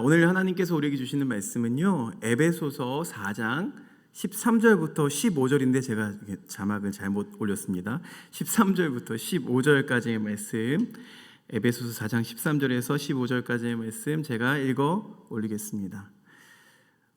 오늘 하나님께서 우리에게 주시는 말씀은요, 에베소서 4장 13절부터 15절인데 제가 자막을 잘못 올렸습니다. 13절부터 15절까지의 말씀, 에베소서 4장 13절에서 15절까지의 말씀 제가 읽어 올리겠습니다.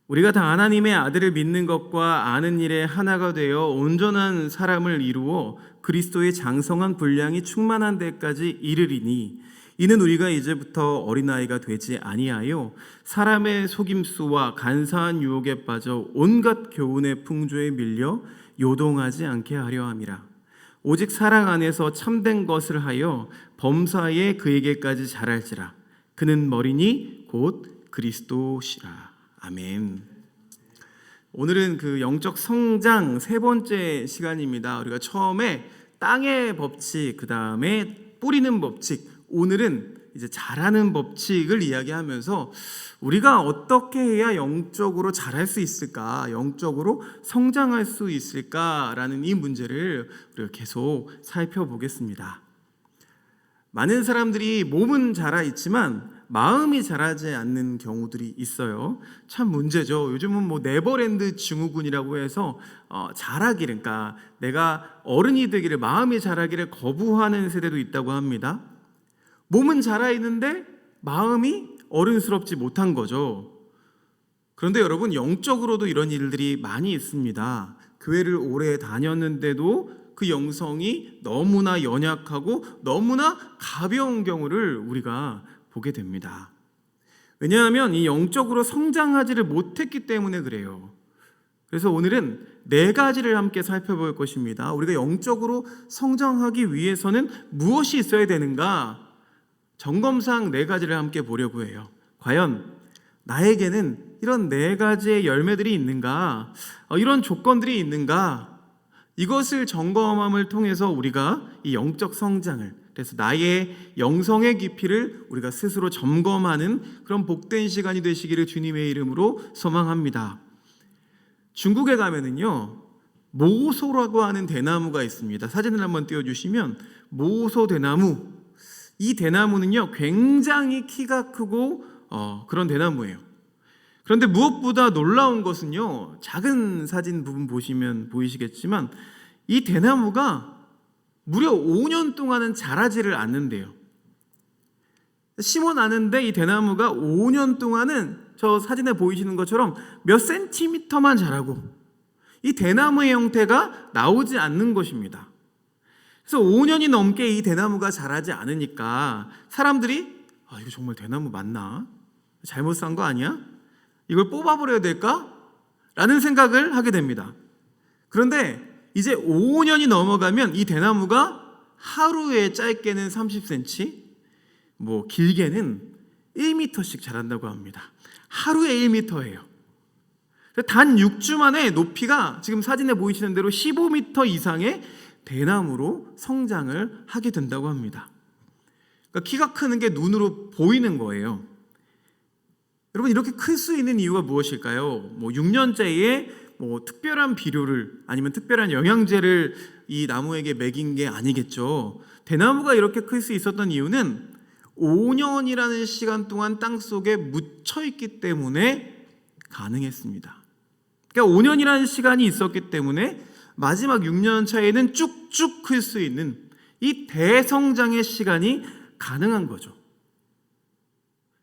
우리가 다 하나님의 아들을 믿는 것과 아는 일에 하나가 되어 온전한 사람을 이루어 그리스도의 장성한 분량이 충만한 데까지 이르리니, 이는 우리가 이제부터 어린아이가 되지 아니하여 사람의 속임수와 간사한 유혹에 빠져 온갖 교훈의 풍조에 밀려 요동하지 않게 하려 함이라. 오직 사랑 안에서 참된 것을 하여 범사에 그에게까지 자랄지라. 그는 머리니 곧 그리스도시라. 아멘. 오늘은 그 영적 성장 세 번째 시간입니다. 우리가 처음에 땅의 법칙, 그 다음에 뿌리는 법칙, 오늘은 이제 자라는 법칙을 이야기하면서 우리가 어떻게 해야 영적으로 자랄 수 있을까, 영적으로 성장할 수 있을까라는 이 문제를 우리가 계속 살펴보겠습니다. 많은 사람들이 몸은 자라 있지만 마음이 자라지 않는 경우들이 있어요. 참 문제죠. 요즘은 뭐 네버랜드 증후군이라고 해서 자라기를, 그러니까 내가 어른이 되기를, 마음이 자라기를 거부하는 세대도 있다고 합니다. 몸은 자라 있는데 마음이 어른스럽지 못한 거죠. 그런데 여러분, 영적으로도 이런 일들이 많이 있습니다. 교회를 오래 다녔는데도 그 영성이 너무나 연약하고 너무나 가벼운 경우를 우리가 보게 됩니다. 왜냐하면 이 영적으로 성장하지를 못했기 때문에 그래요. 그래서 오늘은 네 가지를 함께 살펴볼 것입니다. 우리가 영적으로 성장하기 위해서는 무엇이 있어야 되는가? 점검상 네 가지를 함께 보려고 해요. 과연 나에게는 이런 네 가지의 열매들이 있는가? 이런 조건들이 있는가? 이것을 점검함을 통해서 우리가 이 영적 성장을, 그래서 나의 영성의 깊이를 우리가 스스로 점검하는 그런 복된 시간이 되시기를 주님의 이름으로 소망합니다. 중국에 가면은요, 모소라고 하는 대나무가 있습니다. 사진을 한번 띄워주시면, 모소 대나무, 이 대나무는요 굉장히 키가 크고 그런 대나무예요. 그런데 무엇보다 놀라운 것은요, 작은 사진 부분 보시면 보이시겠지만 이 대나무가 무려 5년 동안은 자라지를 않는데요. 심어놨는데 이 대나무가 5년 동안은 저 사진에 보이시는 것처럼 몇 센티미터만 자라고 이 대나무의 형태가 나오지 않는 것입니다. 그래서 5년이 넘게 이 대나무가 자라지 않으니까 사람들이 이거 정말 대나무 맞나? 잘못 산 거 아니야? 이걸 뽑아버려야 될까? 라는 생각을 하게 됩니다. 그런데 이제 5년이 넘어가면 이 대나무가 하루에 짧게는 30cm, 뭐 길게는 1m씩 자란다고 합니다. 하루에 1m예요. 단 6주 만에 높이가 지금 사진에 보이시는 대로 15m 이상의 대나무로 성장을 하게 된다고 합니다. 그러니까 키가 크는 게 눈으로 보이는 거예요. 여러분, 이렇게 클 수 있는 이유가 무엇일까요? 6년째에 특별한 비료를, 아니면 특별한 영양제를 이 나무에게 먹인 게 아니겠죠. 대나무가 이렇게 클 수 있었던 이유는 5년이라는 시간 동안 땅 속에 묻혀 있기 때문에 가능했습니다. 그러니까 5년이라는 시간이 있었기 때문에 마지막 6년 차에는 쭉쭉 클 수 있는 이 대성장의 시간이 가능한 거죠.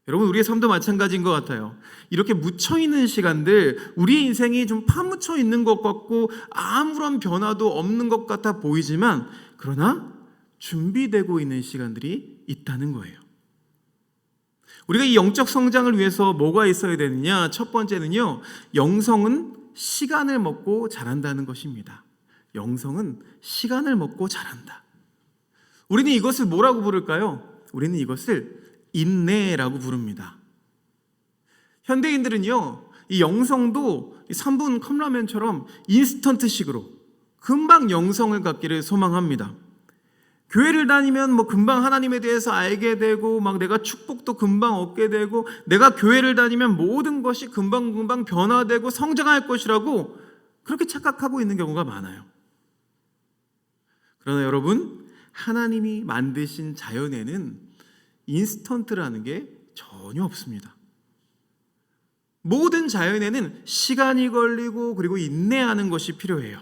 여러분, 우리의 삶도 마찬가지인 것 같아요. 이렇게 묻혀있는 시간들, 우리의 인생이 좀 파묻혀 있는 것 같고 아무런 변화도 없는 것 같아 보이지만, 그러나 준비되고 있는 시간들이 있다는 거예요. 우리가 이 영적 성장을 위해서 뭐가 있어야 되느냐? 첫 번째는요, 영성은 시간을 먹고 자란다는 것입니다. 영성은 시간을 먹고 자란다. 우리는 이것을 뭐라고 부를까요? 우리는 이것을 인내라고 부릅니다. 현대인들은요, 이 영성도 3분 컵라면처럼 인스턴트식으로 금방 영성을 갖기를 소망합니다. 교회를 다니면 금방 하나님에 대해서 알게 되고, 내가 축복도 금방 얻게 되고, 내가 교회를 다니면 모든 것이 금방 변화되고 성장할 것이라고 그렇게 착각하고 있는 경우가 많아요. 그러나 여러분, 하나님이 만드신 자연에는 인스턴트라는 게 전혀 없습니다. 모든 자연에는 시간이 걸리고 그리고 인내하는 것이 필요해요.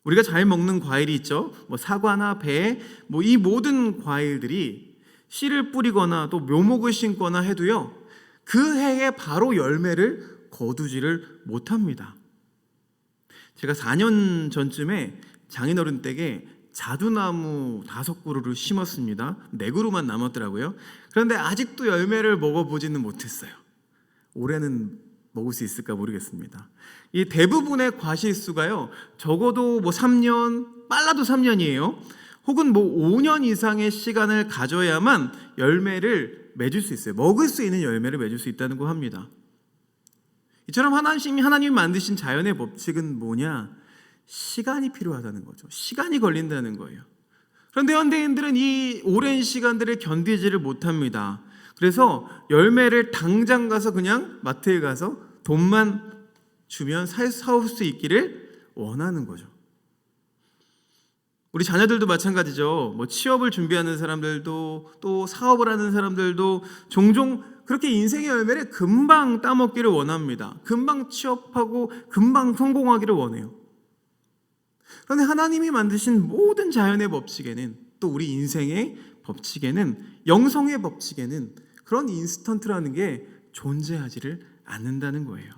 우리가 잘 먹는 과일이 있죠. 사과나 배, 이 모든 과일들이 씨를 뿌리거나 또 묘목을 심거나 해도요, 그 해에 바로 열매를 거두지를 못합니다. 제가 4년 전쯤에 장인어른 댁에 자두나무 5그루를 심었습니다. 4그루만 남았더라고요. 그런데 아직도 열매를 먹어보지는 못했어요. 올해는 먹을 수 있을까 모르겠습니다. 이 대부분의 과실수가요, 적어도 3년, 빨라도 3년이에요. 혹은 5년 이상의 시간을 가져야만 열매를 맺을 수 있어요. 먹을 수 있는 열매를 맺을 수 있다고 합니다. 이처럼 하나님이 만드신 자연의 법칙은 뭐냐? 시간이 필요하다는 거죠. 시간이 걸린다는 거예요. 그런데 현대인들은 이 오랜 시간들을 견디지를 못합니다. 그래서 열매를 당장 가서 그냥 마트에 가서 돈만 주면 사올 수 있기를 원하는 거죠. 우리 자녀들도 마찬가지죠. 취업을 준비하는 사람들도 또 사업을 하는 사람들도 종종 그렇게 인생의 열매를 금방 따먹기를 원합니다. 금방 취업하고 금방 성공하기를 원해요. 그런데 하나님이 만드신 모든 자연의 법칙에는, 또 우리 인생의 법칙에는, 영성의 법칙에는 그런 인스턴트라는 게 존재하지를 않는다는 거예요.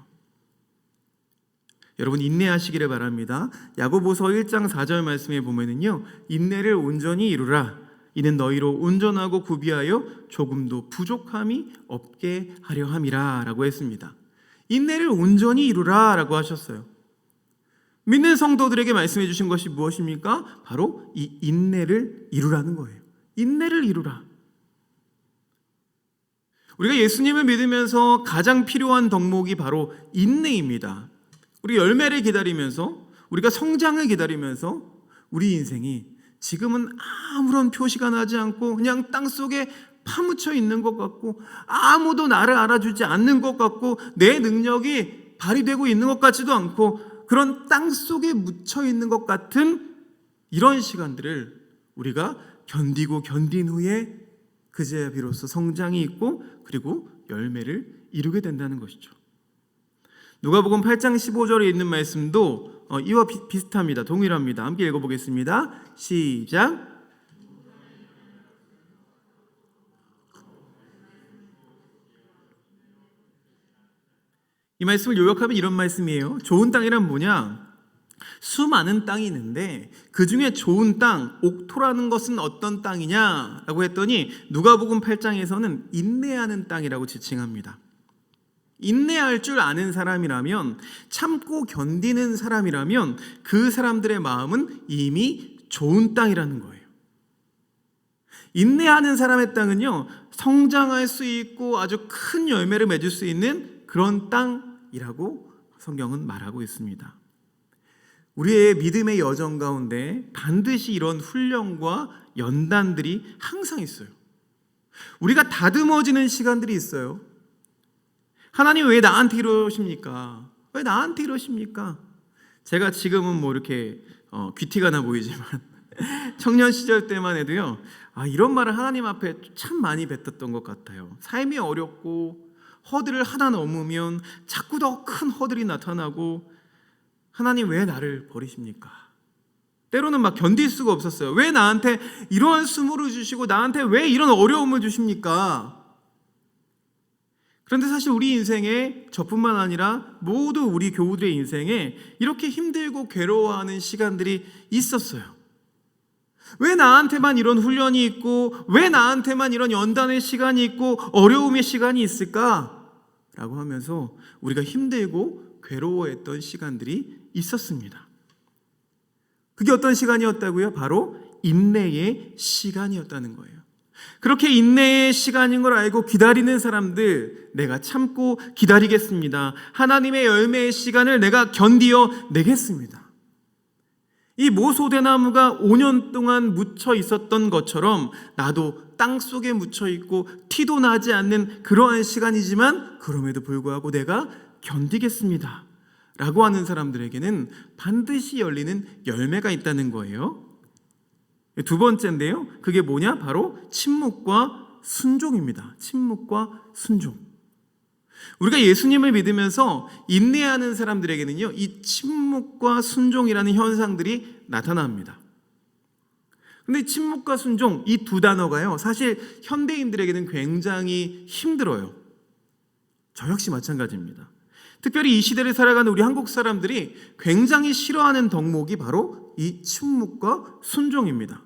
여러분, 인내하시기를 바랍니다. 야고보서 1장 4절 말씀에 보면은요, 인내를 온전히 이루라. 이는 너희로 온전하고 구비하여 조금도 부족함이 없게 하려 함이라 라고 했습니다. 인내를 온전히 이루라 라고 하셨어요. 믿는 성도들에게 말씀해 주신 것이 무엇입니까? 바로 이 인내를 이루라는 거예요. 인내를 이루라. 우리가 예수님을 믿으면서 가장 필요한 덕목이 바로 인내입니다. 우리 열매를 기다리면서, 우리가 성장을 기다리면서 우리 인생이 지금은 아무런 표시가 나지 않고 그냥 땅속에 파묻혀 있는 것 같고, 아무도 나를 알아주지 않는 것 같고, 내 능력이 발휘되고 있는 것 같지도 않고, 그런 땅속에 묻혀 있는 것 같은 이런 시간들을 우리가 견디고 견딘 후에 그제야 비로소 성장이 있고 그리고 열매를 이루게 된다는 것이죠. 누가복음 8장 15절에 있는 말씀도 이와 비슷합니다. 동일합니다. 함께 읽어보겠습니다. 시작. 이 말씀을 요약하면 이런 말씀이에요. 좋은 땅이란 뭐냐? 수많은 땅이 있는데 그 중에 좋은 땅, 옥토라는 것은 어떤 땅이냐? 라고 했더니 누가복음 8장에서는 인내하는 땅이라고 지칭합니다. 인내할 줄 아는 사람이라면, 참고 견디는 사람이라면 그 사람들의 마음은 이미 좋은 땅이라는 거예요. 인내하는 사람의 땅은요, 성장할 수 있고 아주 큰 열매를 맺을 수 있는 그런 땅이라고 성경은 말하고 있습니다. 우리의 믿음의 여정 가운데 반드시 이런 훈련과 연단들이 항상 있어요. 우리가 다듬어지는 시간들이 있어요. 하나님 왜 나한테 이러십니까? 왜 나한테 이러십니까? 제가 지금은 이렇게 귀티가 나 보이지만 청년 시절 때만 해도요, 이런 말을 하나님 앞에 참 많이 뱉었던 것 같아요. 삶이 어렵고 허들을 하나 넘으면 자꾸 더 큰 허들이 나타나고, 하나님 왜 나를 버리십니까? 때로는 막 견딜 수가 없었어요. 왜 나한테 이러한 수모를 주시고 나한테 왜 이런 어려움을 주십니까? 그런데 사실 우리 인생에, 저뿐만 아니라 모두 우리 교우들의 인생에 이렇게 힘들고 괴로워하는 시간들이 있었어요. 왜 나한테만 이런 훈련이 있고, 왜 나한테만 이런 연단의 시간이 있고 어려움의 시간이 있을까? 라고 하면서 우리가 힘들고 괴로워했던 시간들이 있었습니다. 그게 어떤 시간이었다고요? 바로 인내의 시간이었다는 거예요. 그렇게 인내의 시간인 걸 알고 기다리는 사람들, 내가 참고 기다리겠습니다. 하나님의 열매의 시간을 내가 견디어 내겠습니다. 이 모소대나무가 5년 동안 묻혀 있었던 것처럼 나도 땅속에 묻혀 있고 티도 나지 않는 그러한 시간이지만 그럼에도 불구하고 내가 견디겠습니다 라고 하는 사람들에게는 반드시 열리는 열매가 있다는 거예요. 두 번째인데요, 그게 뭐냐? 바로 침묵과 순종입니다. 침묵과 순종. 우리가 예수님을 믿으면서 인내하는 사람들에게는요, 이 침묵과 순종이라는 현상들이 나타납니다. 근데 침묵과 순종, 이 두 단어가요, 사실 현대인들에게는 굉장히 힘들어요. 저 역시 마찬가지입니다. 특별히 이 시대를 살아가는 우리 한국 사람들이 굉장히 싫어하는 덕목이 바로 이 침묵과 순종입니다.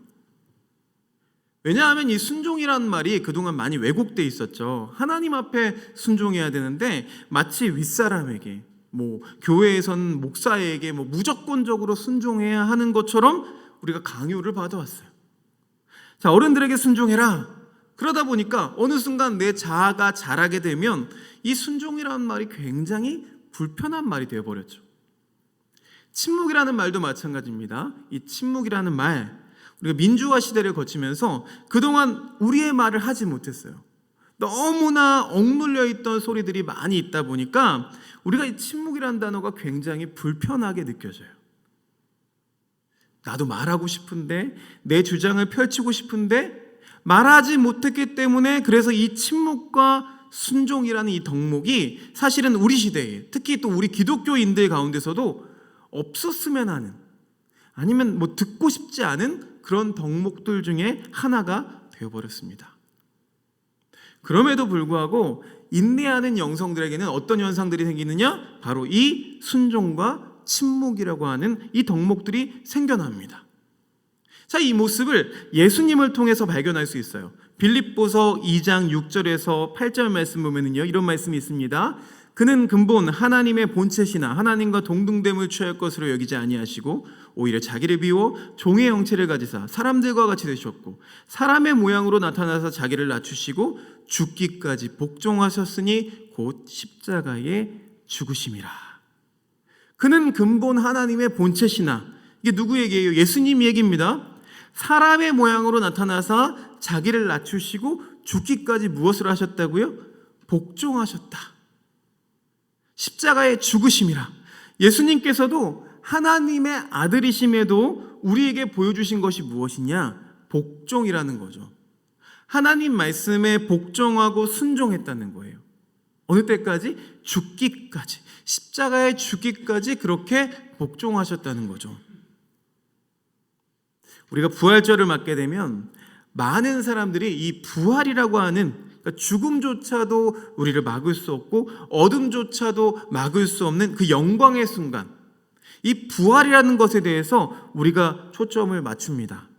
왜냐하면 이 순종이라는 말이 그동안 많이 왜곡돼 있었죠. 하나님 앞에 순종해야 되는데 마치 윗사람에게, 교회에서는 목사에게 무조건적으로 순종해야 하는 것처럼 우리가 강요를 받아왔어요. 자, 어른들에게 순종해라. 그러다 보니까 어느 순간 내 자아가 자라게 되면 이 순종이라는 말이 굉장히 불편한 말이 되어버렸죠. 침묵이라는 말도 마찬가지입니다. 이 침묵이라는 말, 우리가 민주화 시대를 거치면서 그동안 우리의 말을 하지 못했어요. 너무나 억눌려 있던 소리들이 많이 있다 보니까 우리가 이 침묵이라는 단어가 굉장히 불편하게 느껴져요. 나도 말하고 싶은데, 내 주장을 펼치고 싶은데 말하지 못했기 때문에, 그래서 이 침묵과 순종이라는 이 덕목이 사실은 우리 시대에, 특히 또 우리 기독교인들 가운데서도 없었으면 하는, 아니면 듣고 싶지 않은 그런 덕목들 중에 하나가 되어버렸습니다. 그럼에도 불구하고 인내하는 영성들에게는 어떤 현상들이 생기느냐? 바로 이 순종과 침묵이라고 하는 이 덕목들이 생겨납니다. 자, 이 모습을 예수님을 통해서 발견할 수 있어요. 빌립보서 2장 6절에서 8절 말씀 보면은요, 이런 말씀이 있습니다. 그는 근본 하나님의 본체시나 하나님과 동등됨을 취할 것으로 여기지 아니하시고 오히려 자기를 비워 종의 형체를 가지사 사람들과 같이 되셨고 사람의 모양으로 나타나서 자기를 낮추시고 죽기까지 복종하셨으니 곧 십자가에 죽으심이라. 그는 근본 하나님의 본체시나, 이게 누구 얘기예요? 예수님 얘기입니다. 사람의 모양으로 나타나서 자기를 낮추시고 죽기까지 무엇을 하셨다고요? 복종하셨다. 십자가에 죽으심이라. 예수님께서도 하나님의 아들이심에도 우리에게 보여주신 것이 무엇이냐? 복종이라는 거죠. 하나님 말씀에 복종하고 순종했다는 거예요. 어느 때까지? 죽기까지. 십자가에 죽기까지 그렇게 복종하셨다는 거죠. 우리가 부활절을 맞게 되면 많은 사람들이 이 부활이라고 하는, 그러니까 죽음조차도 우리를 막을 수 없고 어둠조차도 막을 수 없는 그 영광의 순간, 이 부활이라는 것에 대해서 우리가 초점을 맞춥니다.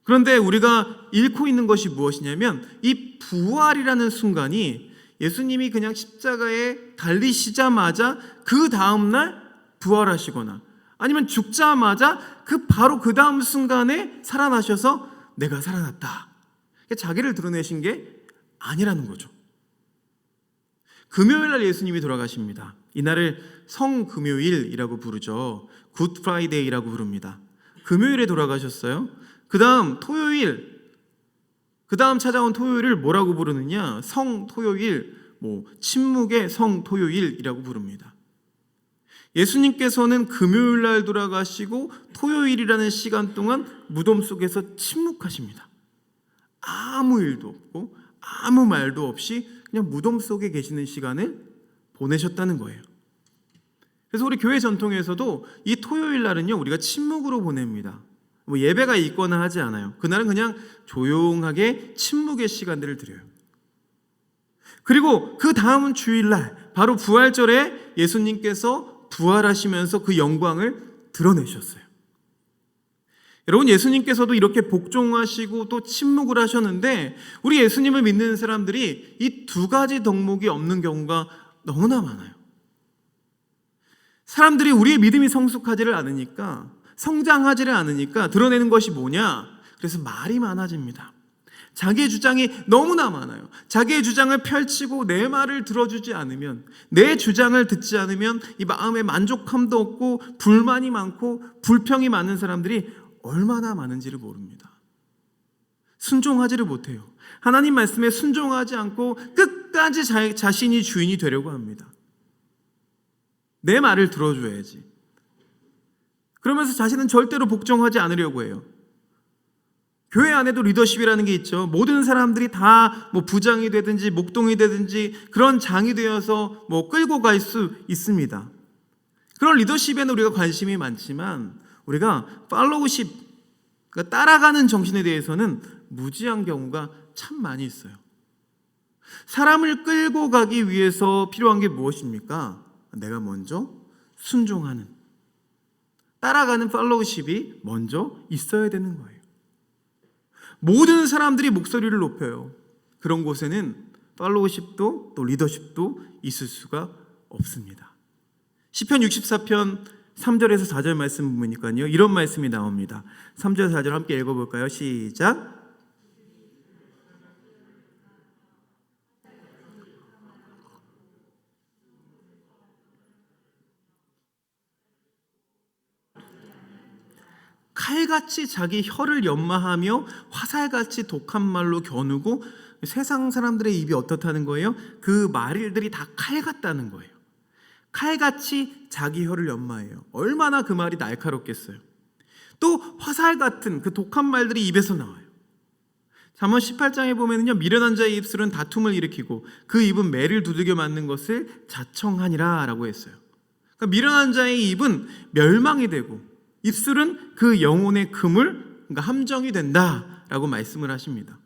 그런데 우리가 잃고 있는 것이 무엇이냐면, 이 부활이라는 순간이 예수님이 그냥 십자가에 달리시자마자 그 다음날 부활하시거나, 아니면 죽자마자 바로 그 다음 순간에 살아나셔서 내가 살아났다, 자기를 드러내신 게 아니라는 거죠. 금요일날 예수님이 돌아가십니다. 이날을 성금요일이라고 부르죠. 굿 프라이데이라고 부릅니다. 금요일에 돌아가셨어요. 그 다음 토요일, 그 다음 찾아온 토요일을 뭐라고 부르느냐? 성토요일, 침묵의 성토요일이라고 부릅니다. 예수님께서는 금요일날 돌아가시고 토요일이라는 시간 동안 무덤 속에서 침묵하십니다. 아무 일도 없고 아무 말도 없이 그냥 무덤 속에 계시는 시간을 보내셨다는 거예요. 그래서 우리 교회 전통에서도 이 토요일 날은요, 우리가 침묵으로 보냅니다. 예배가 있거나 하지 않아요. 그날은 그냥 조용하게 침묵의 시간들을 드려요. 그리고 그 다음 주일날, 바로 부활절에 예수님께서 부활하시면서 그 영광을 드러내셨어요. 여러분, 예수님께서도 이렇게 복종하시고 또 침묵을 하셨는데, 우리 예수님을 믿는 사람들이 이 두 가지 덕목이 없는 경우가 너무나 많아요. 사람들이 우리의 믿음이 성숙하지를 않으니까, 성장하지를 않으니까 드러내는 것이 뭐냐? 그래서 말이 많아집니다. 자기의 주장이 너무나 많아요. 자기의 주장을 펼치고 내 말을 들어주지 않으면, 내 주장을 듣지 않으면 이 마음에 만족함도 없고 불만이 많고 불평이 많은 사람들이 얼마나 많은지를 모릅니다. 순종하지를 못해요. 하나님 말씀에 순종하지 않고 끝까지 자신이 주인이 되려고 합니다. 내 말을 들어줘야지. 그러면서 자신은 절대로 복종하지 않으려고 해요. 교회 안에도 리더십이라는 게 있죠. 모든 사람들이 다 뭐 부장이 되든지 목동이 되든지 그런 장이 되어서 뭐 끌고 갈 수 있습니다. 그런 리더십에는 우리가 관심이 많지만 우리가 팔로우십, 그러니까 따라가는 정신에 대해서는 무지한 경우가 참 많이 있어요. 사람을 끌고 가기 위해서 필요한 게 무엇입니까? 내가 먼저 순종하는, 따라가는 팔로우십이 먼저 있어야 되는 거예요. 모든 사람들이 목소리를 높여요. 그런 곳에는 팔로우십도 또 리더십도 있을 수가 없습니다. 시편 64편 3절에서 4절 말씀 보니까요, 이런 말씀이 나옵니다. 3절 4절 함께 읽어볼까요? 시작. 칼같이 자기 혀를 연마하며 화살같이 독한 말로 겨누고, 세상 사람들의 입이 어떻다는 거예요? 그 말들이 다 칼 같다는 거예요. 칼같이 자기 혀를 연마해요. 얼마나 그 말이 날카롭겠어요. 또 화살 같은 그 독한 말들이 입에서 나와요. 잠언 18장에 보면요, 미련한 자의 입술은 다툼을 일으키고 그 입은 매를 두들겨 맞는 것을 자청하니라 라고 했어요. 그러니까 미련한 자의 입은 멸망이 되고 입술은 그 영혼의 그물, 그러니까 함정이 된다라고 말씀을 하십니다.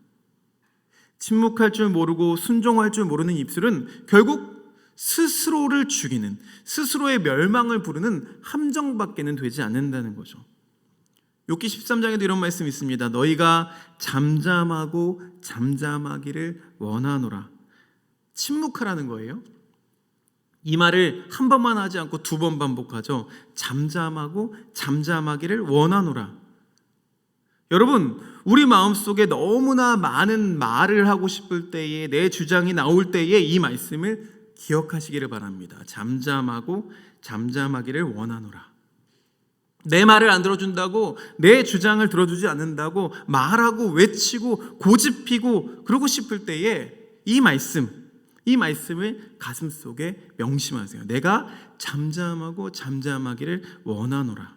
침묵할 줄 모르고 순종할 줄 모르는 입술은 결국 스스로를 죽이는, 스스로의 멸망을 부르는 함정밖에는 되지 않는다는 거죠. 욥기 13장에도 이런 말씀이 있습니다. 너희가 잠잠하고 잠잠하기를 원하노라. 침묵하라는 거예요. 이 말을 한 번만 하지 않고 두 번 반복하죠. 잠잠하고 잠잠하기를 원하노라. 여러분, 우리 마음속에 너무나 많은 말을 하고 싶을 때에, 내 주장이 나올 때에 이 말씀을 기억하시기를 바랍니다. 잠잠하고 잠잠하기를 원하노라. 내 말을 안 들어준다고, 내 주장을 들어주지 않는다고 말하고 외치고 고집피고 그러고 싶을 때에 이 말씀을 가슴속에 명심하세요. 내가 잠잠하고 잠잠하기를 원하노라.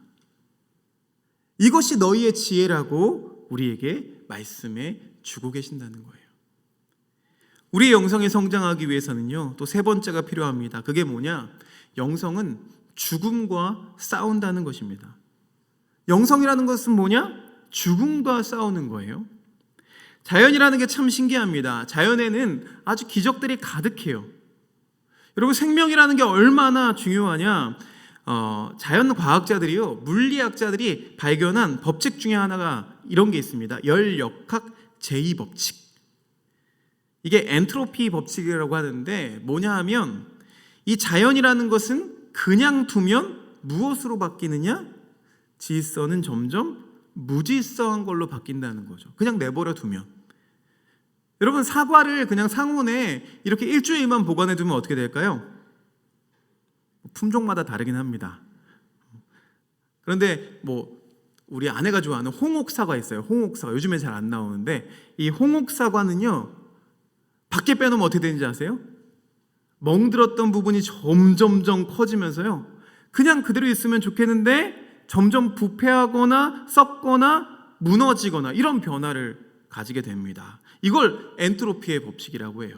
이것이 너희의 지혜라고 우리에게 말씀해 주고 계신다는 거예요. 우리의 영성이 성장하기 위해서는요, 또 세 번째가 필요합니다. 그게 뭐냐? 영성은 죽음과 싸운다는 것입니다. 영성이라는 것은 뭐냐? 죽음과 싸우는 거예요. 자연이라는 게 참 신기합니다. 자연에는 아주 기적들이 가득해요. 여러분, 생명이라는 게 얼마나 중요하냐? 자연 과학자들이요, 물리학자들이 발견한 법칙 중에 하나가 이런 게 있습니다. 열역학 제2법칙. 이게 엔트로피 법칙이라고 하는데 뭐냐 하면, 이 자연이라는 것은 그냥 두면 무엇으로 바뀌느냐? 질서는 점점 무질서한 걸로 바뀐다는 거죠. 그냥 내버려 두면. 여러분, 사과를 그냥 상온에 이렇게 일주일만 보관해 두면 어떻게 될까요? 품종마다 다르긴 합니다. 그런데 뭐 우리 아내가 좋아하는 홍옥사과 있어요. 홍옥사과 요즘에 잘 안 나오는데, 이 홍옥사과는요, 밖에 빼놓으면 어떻게 되는지 아세요? 멍들었던 부분이 점점점 커지면서요, 그냥 그대로 있으면 좋겠는데 점점 부패하거나 썩거나 무너지거나 이런 변화를 가지게 됩니다. 이걸 엔트로피의 법칙이라고 해요.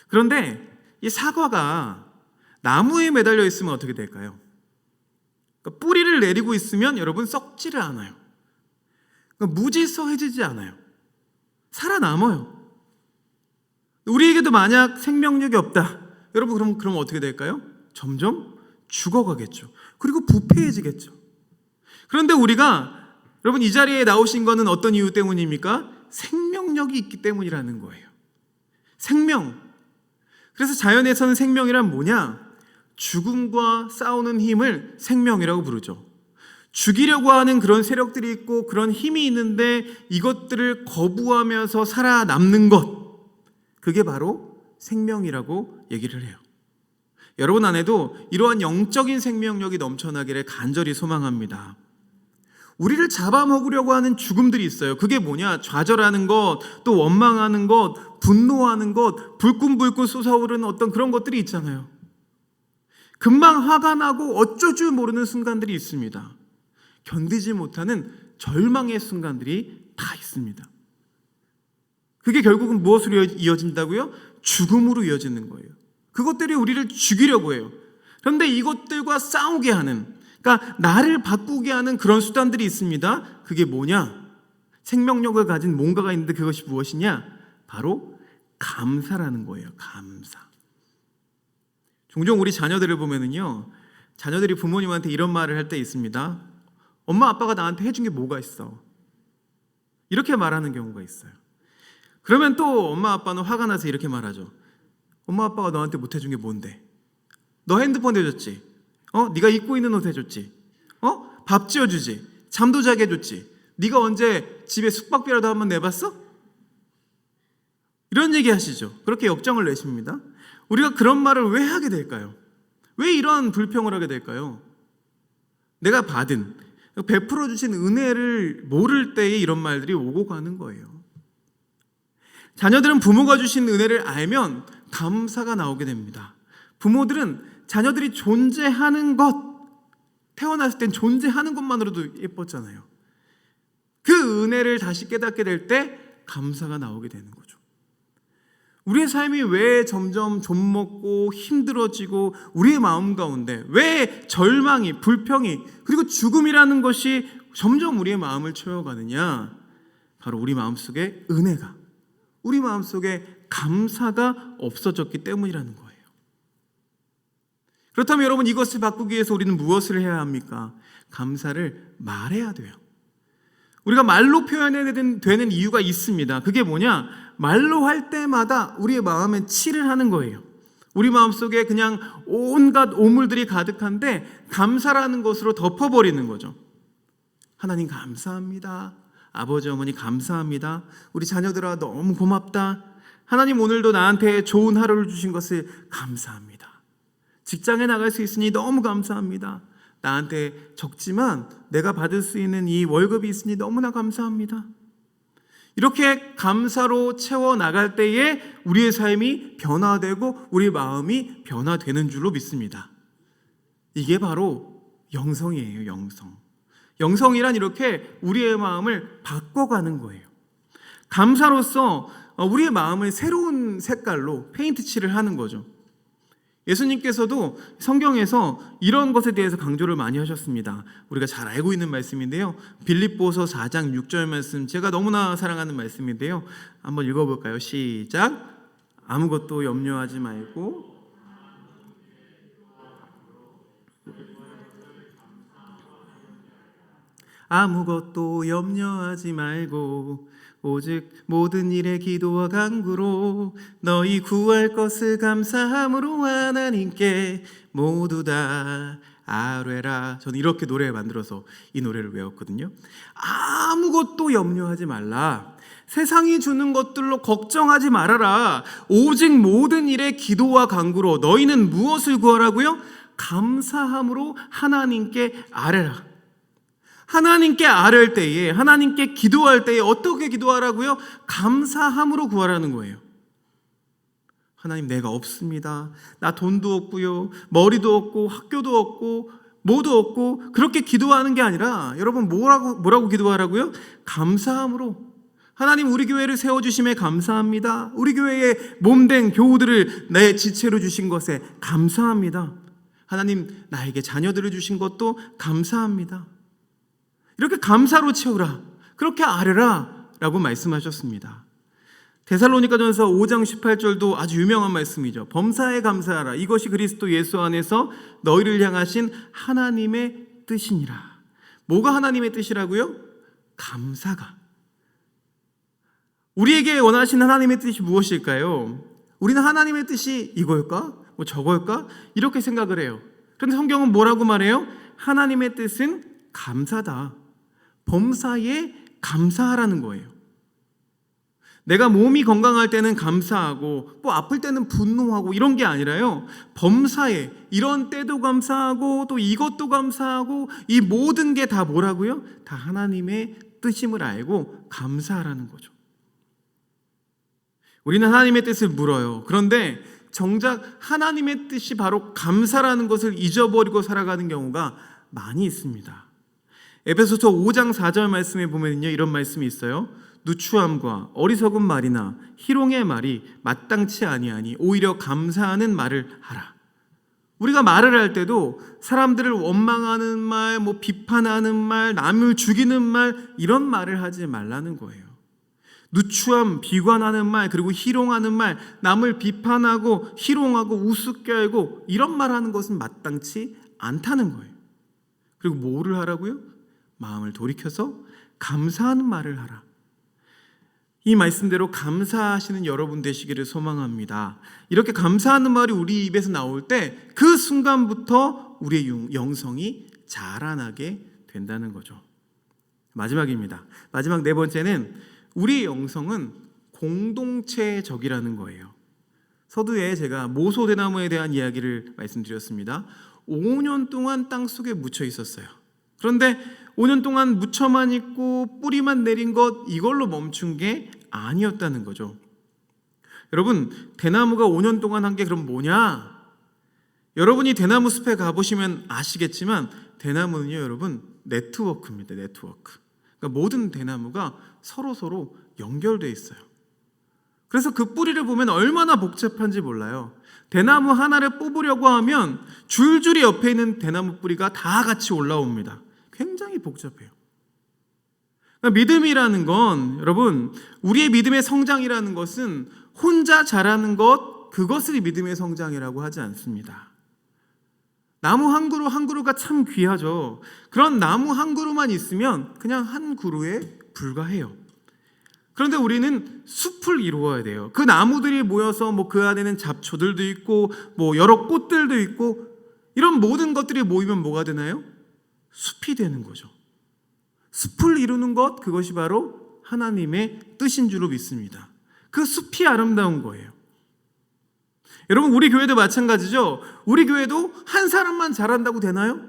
그런데 이 사과가 나무에 매달려 있으면 어떻게 될까요? 그러니까 뿌리를 내리고 있으면 여러분 썩지를 않아요. 그러니까 무질서해지지 않아요. 살아남아요. 우리에게도 만약 생명력이 없다, 여러분 그럼 어떻게 될까요? 점점 죽어가겠죠. 그리고 부패해지겠죠. 그런데 우리가, 여러분, 이 자리에 나오신 거는 어떤 이유 때문입니까? 생명력이 있기 때문이라는 거예요. 생명. 그래서 자연에서는 생명이란 뭐냐? 죽음과 싸우는 힘을 생명이라고 부르죠. 죽이려고 하는 그런 세력들이 있고 그런 힘이 있는데 이것들을 거부하면서 살아남는 것, 그게 바로 생명이라고 얘기를 해요. 여러분 안에도 이러한 영적인 생명력이 넘쳐나기를 간절히 소망합니다. 우리를 잡아먹으려고 하는 죽음들이 있어요. 그게 뭐냐? 좌절하는 것, 또 원망하는 것, 분노하는 것, 불끈불끈 솟아오르는 어떤 그런 것들이 있잖아요. 금방 화가 나고 어쩔 줄 모르는 순간들이 있습니다. 견디지 못하는 절망의 순간들이 다 있습니다. 그게 결국은 무엇으로 이어진다고요? 죽음으로 이어지는 거예요. 그것들이 우리를 죽이려고 해요. 그런데 이것들과 싸우게 하는, 그러니까 나를 바꾸게 하는 그런 수단들이 있습니다. 그게 뭐냐? 생명력을 가진 뭔가가 있는데 그것이 무엇이냐? 바로 감사라는 거예요. 감사. 종종 우리 자녀들을 보면은요, 자녀들이 부모님한테 이런 말을 할 때 있습니다. 엄마 아빠가 나한테 해준 게 뭐가 있어? 이렇게 말하는 경우가 있어요. 그러면 또 엄마 아빠는 화가 나서 이렇게 말하죠. 엄마 아빠가 너한테 못 해준 게 뭔데? 너 핸드폰 해줬지? 네가 입고 있는 옷 해줬지? 밥 지어주지? 잠도 자게 해줬지? 네가 언제 집에 숙박비라도 한번 내봤어? 이런 얘기 하시죠. 그렇게 역정을 내십니다. 우리가 그런 말을 왜 하게 될까요? 왜 이런 불평을 하게 될까요? 내가 받은, 베풀어 주신 은혜를 모를 때에 이런 말들이 오고 가는 거예요. 자녀들은 부모가 주신 은혜를 알면 감사가 나오게 됩니다. 부모들은 자녀들이 존재하는 것, 태어났을 땐 존재하는 것만으로도 예뻤잖아요. 그 은혜를 다시 깨닫게 될 때 감사가 나오게 되는 거죠. 우리의 삶이 왜 점점 좀먹고 힘들어지고 우리의 마음 가운데 왜 절망이, 불평이, 그리고 죽음이라는 것이 점점 우리의 마음을 채워가느냐? 바로 우리 마음속에 은혜가, 우리 마음속에 감사가 없어졌기 때문이라는 거예요. 그렇다면 여러분, 이것을 바꾸기 위해서 우리는 무엇을 해야 합니까? 감사를 말해야 돼요. 우리가 말로 표현해야 되는 이유가 있습니다. 그게 뭐냐? 말로 할 때마다 우리의 마음에 칠을 하는 거예요. 우리 마음속에 그냥 온갖 오물들이 가득한데 감사라는 것으로 덮어버리는 거죠. 하나님 감사합니다. 아버지 어머니 감사합니다. 우리 자녀들아 너무 고맙다. 하나님 오늘도 나한테 좋은 하루를 주신 것을 감사합니다. 직장에 나갈 수 있으니 너무 감사합니다. 나한테 적지만 내가 받을 수 있는 이 월급이 있으니 너무나 감사합니다. 이렇게 감사로 채워나갈 때에 우리의 삶이 변화되고 우리 마음이 변화되는 줄로 믿습니다. 이게 바로 영성이에요. 영성이란 이렇게 우리의 마음을 바꿔가는 거예요. 감사로서 우리의 마음을 새로운 색깔로 페인트 칠을 하는 거죠. 예수님께서도 성경에서 이런 것에 대해서 강조를 많이 하셨습니다. 우리가 잘 알고 있는 말씀인데요. 빌립보서 4장 6절 말씀, 제가 너무나 사랑하는 말씀인데요. 한번 읽어볼까요? 시작. 아무것도 염려하지 말고 아무것도 염려하지 말고 오직 모든 일에 기도와 간구로 너희 구할 것을 감사함으로 하나님께 모두 다 아뢰라. 저는 이렇게 노래 만들어서 이 노래를 외웠거든요. 아무것도 염려하지 말라. 세상이 주는 것들로 걱정하지 말아라. 오직 모든 일에 기도와 간구로 너희는 무엇을 구하라고요? 감사함으로 하나님께 아뢰라. 하나님께 아뢰을 때에, 하나님께 기도할 때에 어떻게 기도하라고요? 감사함으로 구하라는 거예요. 하나님, 내가 없습니다. 나 돈도 없고요, 머리도 없고 학교도 없고 뭐도 없고, 그렇게 기도하는 게 아니라 여러분 뭐라고 기도하라고요? 감사함으로. 하나님, 우리 교회를 세워주심에 감사합니다. 우리 교회에 몸된 교우들을 내 지체로 주신 것에 감사합니다. 하나님, 나에게 자녀들을 주신 것도 감사합니다. 이렇게 감사로 채우라, 그렇게 아뢰라 라고 말씀하셨습니다. 데살로니가전서 5장 18절도 아주 유명한 말씀이죠. 범사에 감사하라. 이것이 그리스도 예수 안에서 너희를 향하신 하나님의 뜻이니라. 뭐가 하나님의 뜻이라고요? 감사가. 우리에게 원하신 하나님의 뜻이 무엇일까요? 우리는 하나님의 뜻이 이걸까? 뭐 저걸까? 이렇게 생각을 해요. 그런데 성경은 뭐라고 말해요? 하나님의 뜻은 감사다. 범사에 감사하라는 거예요. 내가 몸이 건강할 때는 감사하고 또 아플 때는 분노하고 이런 게 아니라요, 범사에 이런 때도 감사하고 또 이것도 감사하고 이 모든 게 다 뭐라고요? 다 하나님의 뜻임을 알고 감사하라는 거죠. 우리는 하나님의 뜻을 물어요. 그런데 정작 하나님의 뜻이 바로 감사라는 것을 잊어버리고 살아가는 경우가 많이 있습니다. 에베소서 5장 4절 말씀에 보면요, 이런 말씀이 있어요. 누추함과 어리석은 말이나 희롱의 말이 마땅치 아니하니 오히려 감사하는 말을 하라. 우리가 말을 할 때도 사람들을 원망하는 말, 비판하는 말, 남을 죽이는 말, 이런 말을 하지 말라는 거예요. 누추함, 비관하는 말, 그리고 희롱하는 말, 남을 비판하고 희롱하고 우습게 알고 이런 말하는 것은 마땅치 않다는 거예요. 그리고 뭐를 하라고요? 마음을 돌이켜서 감사하는 말을 하라. 이 말씀대로 감사하시는 여러분 되시기를 소망합니다. 이렇게 감사하는 말이 우리 입에서 나올 때 그 순간부터 우리의 영성이 자라나게 된다는 거죠. 마지막입니다. 마지막 네 번째는 우리의 영성은 공동체적이라는 거예요. 서두에 제가 모소대나무에 대한 이야기를 말씀드렸습니다. 5년 동안 땅속에 묻혀 있었어요. 그런데 5년 동안 묻혀만 있고 뿌리만 내린 것, 이걸로 멈춘 게 아니었다는 거죠. 여러분, 대나무가 5년 동안 한 게 그럼 뭐냐? 여러분이 대나무 숲에 가보시면 아시겠지만 대나무는요, 여러분, 네트워크입니다. 네트워크. 그러니까 모든 대나무가 서로 연결되어 있어요. 그래서 그 뿌리를 보면 얼마나 복잡한지 몰라요. 대나무 하나를 뽑으려고 하면 줄줄이 옆에 있는 대나무 뿌리가 다 같이 올라옵니다. 굉장히 복잡해요. 그러니까 믿음이라는 건, 여러분, 우리의 믿음의 성장이라는 것은 혼자 자라는 것, 그것을 믿음의 성장이라고 하지 않습니다. 나무 한 그루 한 그루가 참 귀하죠. 그런 나무 한 그루만 있으면 그냥 한 그루에 불과해요. 그런데 우리는 숲을 이루어야 돼요. 그 나무들이 모여서 그 안에는 잡초들도 있고 여러 꽃들도 있고, 이런 모든 것들이 모이면 뭐가 되나요? 숲이 되는 거죠. 숲을 이루는 것, 그것이 바로 하나님의 뜻인 줄로 믿습니다. 그 숲이 아름다운 거예요. 여러분, 우리 교회도 마찬가지죠. 우리 교회도 한 사람만 잘한다고 되나요?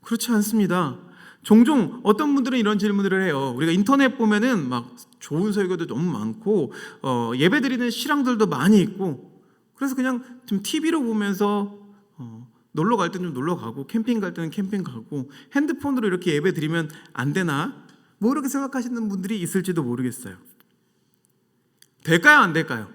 그렇지 않습니다. 종종 어떤 분들은 이런 질문들을 해요. 우리가 인터넷 보면은 막 좋은 설교도 너무 많고 예배 드리는 실황들도 많이 있고, 그래서 그냥 좀 TV로 보면서 놀러 갈 때는 좀 놀러 가고 캠핑 갈 때는 캠핑 가고 핸드폰으로 이렇게 예배 드리면 안 되나? 이렇게 생각하시는 분들이 있을지도 모르겠어요. 될까요? 안 될까요?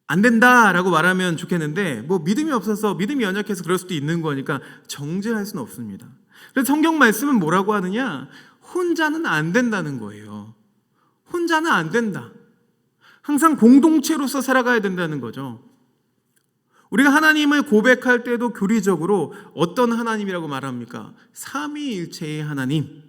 안 된다라고 말하면 좋겠는데, 믿음이 없어서, 믿음이 연약해서 그럴 수도 있는 거니까 정죄할 수는 없습니다. 그래서 성경 말씀은 뭐라고 하느냐? 혼자는 안 된다는 거예요. 혼자는 안 된다. 항상 공동체로서 살아가야 된다는 거죠. 우리가 하나님을 고백할 때도 교리적으로 어떤 하나님이라고 말합니까? 삼위일체의 하나님,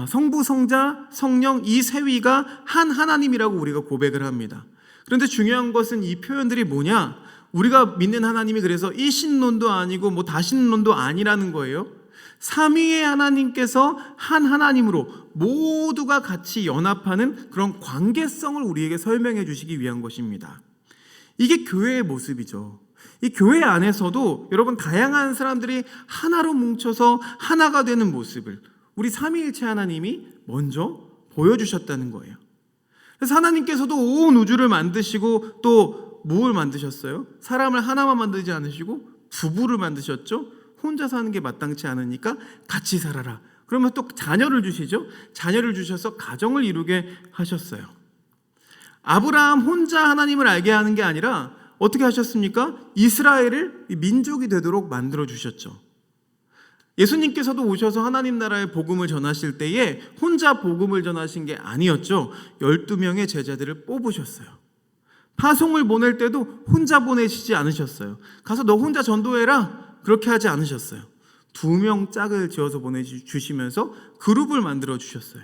성부, 성자, 성령, 이 세 위가 한 하나님이라고 우리가 고백을 합니다. 그런데 중요한 것은 이 표현들이 뭐냐? 우리가 믿는 하나님이 그래서 일신론도 아니고 다신론도 아니라는 거예요. 삼위의 하나님께서 한 하나님으로 모두가 같이 연합하는 그런 관계성을 우리에게 설명해 주시기 위한 것입니다. 이게 교회의 모습이죠. 이 교회 안에서도 여러분, 다양한 사람들이 하나로 뭉쳐서 하나가 되는 모습을 우리 삼위일체 하나님이 먼저 보여주셨다는 거예요. 그래서 하나님께서도 온 우주를 만드시고 또 뭘 만드셨어요? 사람을 하나만 만들지 않으시고 부부를 만드셨죠. 혼자 사는 게 마땅치 않으니까 같이 살아라. 그러면 또 자녀를 주시죠. 자녀를 주셔서 가정을 이루게 하셨어요. 아브라함 혼자 하나님을 알게 하는 게 아니라 어떻게 하셨습니까? 이스라엘을 민족이 되도록 만들어 주셨죠. 예수님께서도 오셔서 하나님 나라의 복음을 전하실 때에 혼자 복음을 전하신 게 아니었죠. 12명의 제자들을 뽑으셨어요. 파송을 보낼 때도 혼자 보내시지 않으셨어요. 가서 너 혼자 전도해라, 그렇게 하지 않으셨어요. 2명 짝을 지어서 보내주시면서 그룹을 만들어 주셨어요.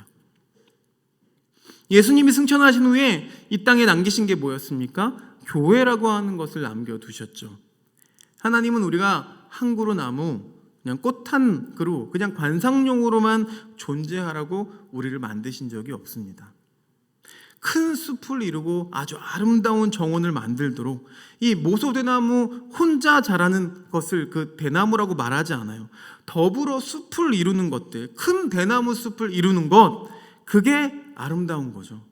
예수님이 승천하신 후에 이 땅에 남기신 게 뭐였습니까? 교회라고 하는 것을 남겨두셨죠. 하나님은 우리가 한 그루 나무, 그냥 꽃 한 그루, 그냥 관상용으로만 존재하라고 우리를 만드신 적이 없습니다. 큰 숲을 이루고 아주 아름다운 정원을 만들도록, 이 모소대나무 혼자 자라는 것을 그 대나무라고 말하지 않아요. 더불어 숲을 이루는 것들, 큰 대나무 숲을 이루는 것, 그게 아름다운 거죠.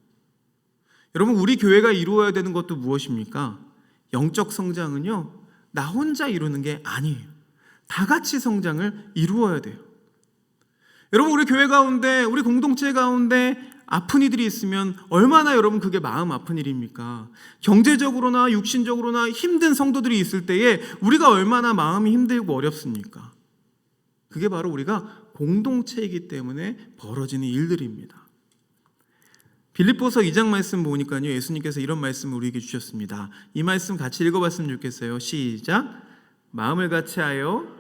여러분, 우리 교회가 이루어야 되는 것도 무엇입니까? 영적 성장은요, 나 혼자 이루는 게 아니에요. 다 같이 성장을 이루어야 돼요. 여러분, 우리 교회 가운데, 우리 공동체 가운데 아픈 이들이 있으면 얼마나 여러분 그게 마음 아픈 일입니까? 경제적으로나 육신적으로나 힘든 성도들이 있을 때에 우리가 얼마나 마음이 힘들고 어렵습니까? 그게 바로 우리가 공동체이기 때문에 벌어지는 일들입니다. 빌립보서 2장 말씀 보니까요, 예수님께서 이런 말씀을 우리에게 주셨습니다. 이 말씀 같이 읽어봤으면 좋겠어요. 시작. 마음을 같이하여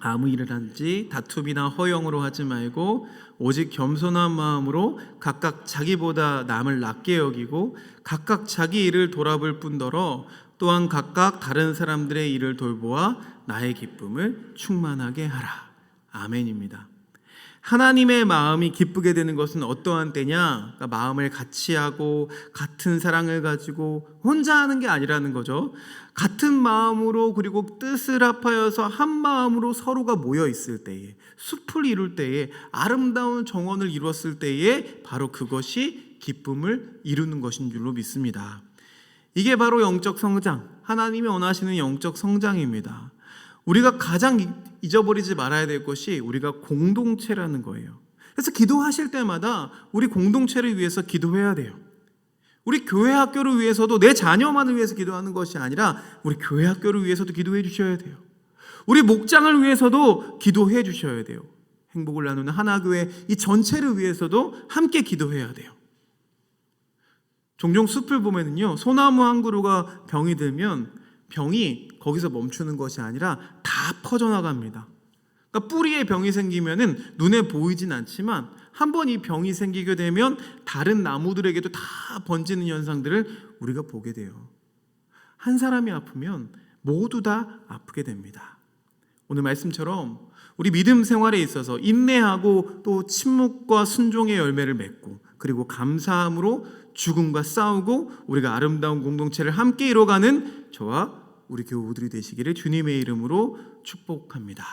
아무 일을 하든지 다툼이나 허영으로 하지 말고 오직 겸손한 마음으로 각각 자기보다 남을 낮게 여기고 각각 자기 일을 돌아볼 뿐더러 또한 각각 다른 사람들의 일을 돌보아 나의 기쁨을 충만하게 하라. 아멘입니다. 하나님의 마음이 기쁘게 되는 것은 어떠한 때냐? 그러니까 마음을 같이 하고 같은 사랑을 가지고 혼자 하는 게 아니라는 거죠. 같은 마음으로 그리고 뜻을 합하여서 한 마음으로 서로가 모여 있을 때에, 숲을 이룰 때에, 아름다운 정원을 이루었을 때에 바로 그것이 기쁨을 이루는 것인 줄로 믿습니다. 이게 바로 영적 성장, 하나님이 원하시는 영적 성장입니다. 우리가 가장 잊어버리지 말아야 될 것이 우리가 공동체라는 거예요. 그래서 기도하실 때마다 우리 공동체를 위해서 기도해야 돼요. 우리 교회 학교를 위해서도, 내 자녀만을 위해서 기도하는 것이 아니라 우리 교회 학교를 위해서도 기도해 주셔야 돼요. 우리 목장을 위해서도 기도해 주셔야 돼요. 행복을 나누는 하나교회 이 전체를 위해서도 함께 기도해야 돼요. 종종 숲을 보면요, 소나무 한 그루가 병이 들면 병이 거기서 멈추는 것이 아니라 다 퍼져나갑니다. 그러니까 뿌리에 병이 생기면은 눈에 보이진 않지만 한번 이 병이 생기게 되면 다른 나무들에게도 다 번지는 현상들을 우리가 보게 돼요. 한 사람이 아프면 모두 다 아프게 됩니다. 오늘 말씀처럼 우리 믿음 생활에 있어서 인내하고 또 침묵과 순종의 열매를 맺고 그리고 감사함으로 죽음과 싸우고 우리가 아름다운 공동체를 함께 이뤄가는 저와 우리 교우들이 되시기를 주님의 이름으로 축복합니다.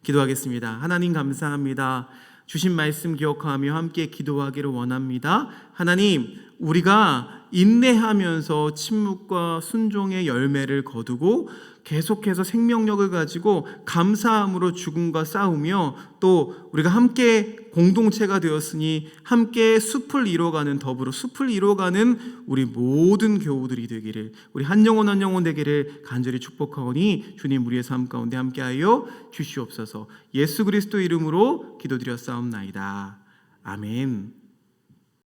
기도하겠습니다. 하나님 감사합니다. 주신 말씀 기억하며 함께 기도하기를 원합니다. 하나님, 우리가 인내하면서 침묵과 순종의 열매를 거두고 계속해서 생명력을 가지고 감사함으로 죽음과 싸우며 또 우리가 함께 공동체가 되었으니 함께 숲을 이뤄가는, 더불어 숲을 이뤄가는 우리 모든 교우들이 되기를, 우리 한 영혼 한 영혼 되기를 간절히 축복하오니 주님 우리의 삶 가운데 함께하여 주시옵소서. 예수 그리스도 이름으로 기도드렸사옵나이다. 아멘.